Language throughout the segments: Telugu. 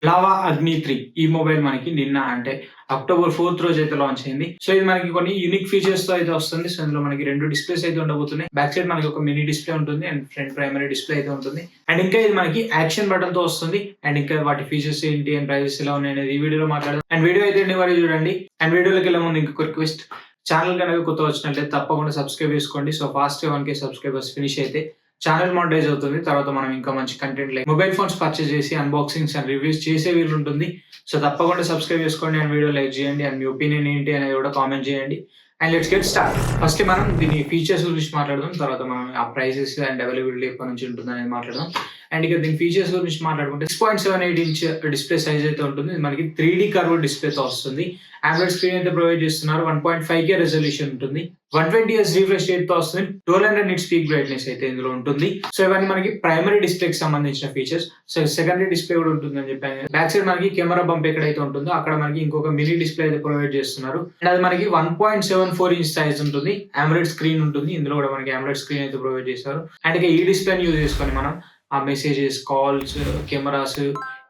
లావా అగ్ని 3 ఈ మొబైల్ మనకి నిన్న అంటే అక్టోబర్ 4th రోజు అయితే లాంచ్ అయింది. సో ఇది మనకి కొన్ని యూనిక్ ఫీచర్స్ తో అయితే వస్తుంది. సో ఇందులో మనకి 2 డిస్ప్లేస్ అయితే ఉండబోతున్నాయి. బ్యాక్ సైడ్ మనకి ఒక మినీ డిస్ప్లే ఉంటుంది అండ్ ఫ్రంట్ ప్రైమరీ డిస్ప్లే అయితే ఉంటుంది. అండ్ ఇంకా ఇది మనకి యాక్షన్ బటన్ తో వస్తుంది. అండ్ ఇంకా వాటి ఫీచర్స్ ఏంటి అండ్ ప్రైజెస్ ఎలా ఉన్నాయి అనేది ఈ వీడియోలో మాట్లాడదాం. అండ్ వీడియో అయితే వరకు చూడండి. అండ్ వీడియోలోకి వెళ్ళే ముందు ఇంకొక రిక్వెస్ట్, ఛానల్ కనుక కొత్త వచ్చినట్లయితే తప్పకుండా సబ్స్క్రైబ్ చేసుకోండి. So fast 1K subscribers finish అయితే ఛానల్ మానిటైజ్ అవుతుంది. తర్వాత మనం ఇంకా మంచి content like mobile phones purchase చేసి అన్బాక్సింగ్స్ అండ్ రివ్యూస్ చేసే వీలు ఉంటుంది. సో తప్పకుండా సబ్స్క్రైబ్ చేసుకోండి అండ్ వీడియో లైక్ చేయండి అండ్ మీ ఒపీనియన్ ఏంటి అనేది కూడా కామెంట్ చేయండి. And let's get start. First మనం దీని ఫీచర్స్ గురించి మాట్లాడదాం. తర్వాత మనం ఆ ప్రైసెస్ అండ్ అవైలబిలిటీ ఎప్పటి నుంచి ఉంటుంది అనేది మాట్లాడదాం. అండ్ ఇక దీని ఫీచర్స్ గురించి మాట్లాడుకుంటే 6.78 ఇంచ్ డిస్ప్లే సైజ్ అయితే ఉంటుంది. మనకి 3D కర్వ్ డిస్ప్లేతో వస్తుంది. ఆండ్రాయిడ్ స్క్రీన్ అయితే ప్రొవైడ్ చేస్తున్నారు. 1.5K రెజల్యూషన్ ఉంటుంది. 120Hz రిఫ్రెష్ రేట్ తో వస్తుంది. 1200 nits పీక్ బ్రైట్నెస్ అయితే ఇందులో ఉంటుంది. సో ఇవన్నీ మనకి ప్రైమరీ డిస్ప్లేకి సంబంధించిన ఫీచర్స్. సో సెకండరీ డిస్ప్లే కూడా ఉంటుంది అని చెప్పాను. బ్యాక్ సైడ్ మనకి కెమెరా బంప్ ఎక్కడైతే ఉంటుందో అక్కడ మనకి ఇంకొక మినీ డిస్ప్లే అయితే ప్రొవైడ్ చేస్తున్నారు. అండ్ అది మనకి 1.74 ఇంచ్ సైజ్ ఉంటుంది. ఆండ్రాయిడ్ స్క్రీన్ ఉంటుంది. ఇందులో కూడా మనకి ఆండ్రాయిడ్ స్క్రీన్ అయితే ప్రొవైడ్ చేస్తారు. అండ్ ఇక ఈ డిస్ప్లేని యూజ్ చేసుకొని మనం ఆ మెసేజెస్, కాల్స్, కెమెరాస్,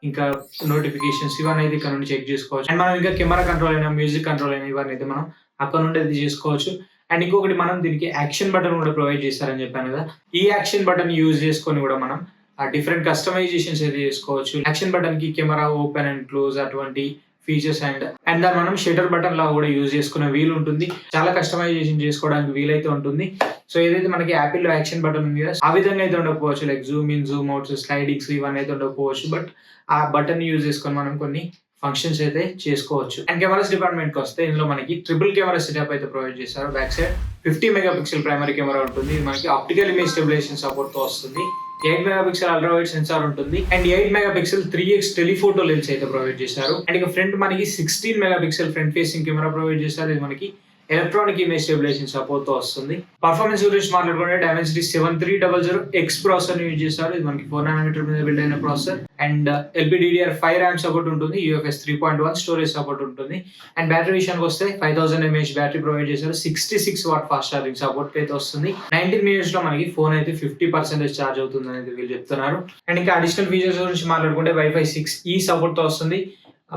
ఇంకా నోటిఫికేషన్స్ ఇవన్నీ అయితే ఇక్కడ నుండి చెక్ చేసుకోవచ్చు. అండ్ మనం ఇంకా కెమెరా కంట్రోల్ అయినా, మ్యూజిక్ కంట్రోల్ అయినా ఇవన్నీ అయితే మనం అక్కడ నుండి అయితే చేసుకోవచ్చు. అండ్ ఇంకొకటి మనం దీనికి యాక్షన్ బటన్ కూడా ప్రొవైడ్ చేస్తారని చెప్పాను కదా. ఈ యాక్షన్ బటన్ యూజ్ చేసుకొని కూడా మనం ఆ డిఫరెంట్ కస్టమైజేషన్స్ అయితే చేసుకోవచ్చు. యాక్షన్ బటన్ కి కెమెరా ఓపెన్ అండ్ క్లోజ్ అటువంటి ఫీచర్స్ అండ్ దాన్ని మనం షటర్ బటన్ లా కూడా యూజ్ చేసుకునే వీలు ఉంటుంది. చాలా కస్టమైజేషన్ చేసుకోవడానికి వీలైతే ఉంటుంది. సో ఏదైతే మనకి యాపిల్ లో యాక్షన్ బటన్ ఉంది కదా, ఆ విధంగా అయితే ఉండకపోవచ్చు. Like Zoom in, Zoom outs, slidings ఇవన్నీ అయితే ఉండకపోవచ్చు. బట్ ఆ బటన్ యూజ్ చేసుకొని మనం కొన్ని ఫంక్షన్స్ అయితే చేసుకోవచ్చు. అండ్ కెమెరాస్ డిపార్ట్మెంట్ కి వస్తే ఇందులో మనకి ట్రిపుల్ కెమెరా సెటప్ అయితే ప్రొవైడ్ చేస్తారు. Back side 50 megapixel primary camera ఉంటుంది. ఇది మనకి ఆప్టికల్ ఇమేజ్ స్టెబిలైజేషన్ సపోర్ట్ తో వస్తుంది. 8 మెగాపిక్సెల్ అల్ట్రా వైడ్ సెన్సార్ ఉంటుంది. And 8 megapixel 3x telephoto lens అయితే ప్రొవైడ్ చేశారు. అండ్ ఇక ఫ్రంట్ మనకి 16 megapixel front facing camera provide చేశారు. ఇది మనకి ఎలక్ట్రానిక్ ఇమేజ్ స్టెబిలైజేషన్ సపోర్ట్ తో వస్తుంది. పర్ఫార్మెన్స్ గురించి మాట్లాడుకుంటే Dimensity 7300X ప్రాసెసర్ యూజ్ చేస్తారు. ఇది మనకి 4 nanometer మీద బిల్డ్ అయిన processor. And LPDDR5 RAM support ఉంటుంది. UFS 3.1 స్టోరేజ్ సపోర్ట్ ఉంటుంది. అండ్ బ్యాటరీ విషయానికి వస్తే 5000 mAh బ్యాటరీ ప్రొవైడ్ చేశారు. 66 వాట్ ఫాస్ట్ ఛార్జింగ్ సపోర్ట్ అయితే వస్తుంది. 19 minutes లో మనకి ఫోన్ అయితే 50% ఛార్జ్ అవుతుంది అనేది వీళ్ళు చెప్తున్నారు. అండ్ ఇంకా అడిషనల్ ఫీచర్స్ గురించి మాట్లాడుకుంటే Wi-Fi 6E సపోర్ట్ తో వస్తుంది.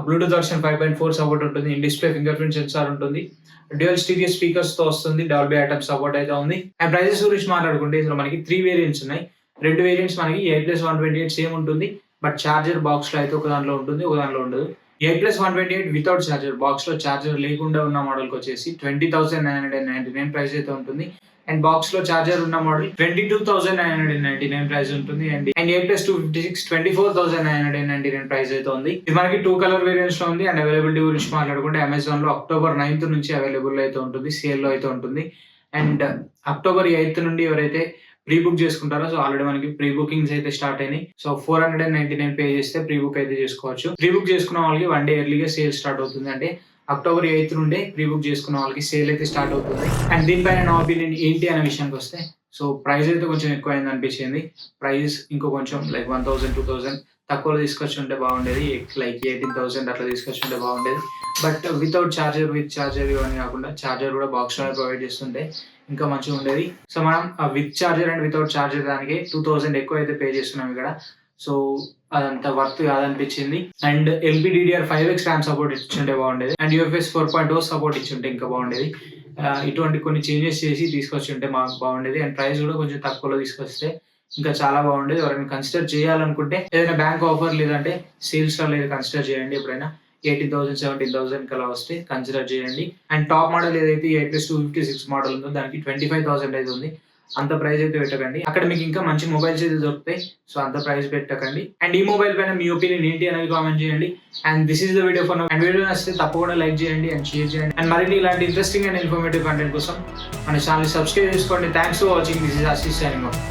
బ్లూటూత్ వర్షన్ 5.4 సపోర్ట్ ఉంటుంది. In display finger print censor ఉంటుంది. డ్యూయల్ స్టీరియో స్పీకర్స్ తో వస్తుంది. డాల్బీ అటామ్ సపోర్ట్ అయితే ఉంది. అండ్ ప్రైసెస్ గురించి మాట్లాడుకుంటే ఇందులో మనకి 3 వేరియంట్స్ ఉన్నాయి. 2 వేరియంట్స్ మనకి 8+128 సేమ్ ఉంటుంది. బట్ చార్జర్ బాక్స్ లో అయితే ఒక దాంట్లో ఉంటుంది, ఒక దాంట్లో ఉండదు. 8+128 వితౌట్ చార్జర్, బాక్స్ లో చార్జర్ లేకుండా ఉన్న మోడల్ కి వచ్చేసి 20,999 ప్రైస్ అయితే ఉంటుంది. అండ్ బాక్స్ లో చార్జర్ ఉన్న మోడల్ 22,999 ప్రైస్ ఉంటుంది. అండ్ 8+256 24,999 ప్రైస్ అయితే ఉంది. ఇది మనకి 2 కలర్ వేరియంట్స్ లో ఉంది. అండ్ అవైలబిలిటీ గురించి మాట్లాడుకుంటే అమెజాన్ లో అక్టోబర్ 9th నుంచి అవైలబుల్ అయితే ఉంటుంది, సేల్ లో అయితే ఉంటుంది. అండ్ అక్టోబర్ 8th నుండి ఎవరైతే ప్రీ బుక్ చేసుకుంటారో, సో ఆల్రెడీ మనకి ప్రీ బుకింగ్స్ అయితే స్టార్ట్ అయినాయి. సో 499 పే చేస్తే ప్రీ బుక్ అయితే చేసుకోవచ్చు. ప్రీ బుక్ చేసుకున్న వాళ్ళకి 1 day ఎర్లీగా సేల్ స్టార్ట్ అవుతుంది. అంటే అక్టోబర్ 8th నుండి ప్రీ బుక్ చేసుకున్న వాళ్ళకి సేల్ అయితే స్టార్ట్ అవుతుంది. అండ్ దీనిపైన నా ఒపీనియన్ ఏంటి అనే విషయానికి వస్తే, సో ప్రైస్ అయితే కొంచెం ఎక్కువ అయింది అనిపించింది. ప్రైస్ ఇంకో కొంచెం లైక్ 1000, 2000 తక్కువలో తీసుకొచ్చి ఉంటే బాగుండేది. లైక్ 18,000 అట్లా తీసుకొచ్చి ఉంటే బాగుండేది. But without charger, with charger ఇవన్నీ కాకుండా చార్జర్ కూడా బాక్స్ లో ప్రొవైడ్ చేస్తుంటే ఇంకా మంచిగా ఉండేది. సో మనం with charger and without charger దానికి 2000 ఎక్కువ అయితే పే చేస్తున్నాం ఇక్కడ. సో అదంతా వర్త్ కాదనిపించింది. అండ్ LPDDR5X RAM సపోర్ట్ ఇచ్చుంటే బాగుండేది. అండ్ UFS 4.0 సపోర్ట్ ఇచ్చుంటే ఇంకా బాగుండేది. ఇటువంటి కొన్ని చేంజెస్ చేసి తీసుకొచ్చి ఉంటే మాకు బాగుండేది. అండ్ ప్రైస్ కూడా కొంచెం తక్కువలో తీసుకొస్తే ఇంకా చాలా బాగుండేది. ఎవరైనా కన్సిడర్ చేయాలనుకుంటే ఏదైనా బ్యాంక్ ఆఫర్ లేదంటే సేల్స్ లో లేదు కన్సిడర్ చేయండి. ఎప్పుడైనా 18,000, 17,000 కలా వస్తే కన్సిడర్ చేయండి. అండ్ టాప్ మోడల్ ఏదైతే 8+256 మోడల్ ఉందో దానికి 25,000 అయితే ఉంది. అంత ప్రైస్ అయితే పెట్టకండి. అక్కడ మీకు ఇంకా మంచి మొబైల్స్ అయితే దొరుకుతాయి. సో అంత ప్రైస్ పెట్టకండి. అండ్ ఈ మొబైల్ పైన మీ ఒపీనియన్ ఏంటి అనేది కామెంట్ చేయండి. And this is the video for now. And video నచ్చితే తప్పకుండా లైక్ చేయండి అండ్ షేర్ చేయండి. అండ్ మరిన్ని ఇలాంటి ఇంట్రెస్టింగ్ అండ్ ఇన్ఫర్మేటివ్ కంటెంట్ కోసం మన ఛానల్ సబ్స్క్రైబ్ చేసుకోండి. Thanks for watching. This is Ashish signing off.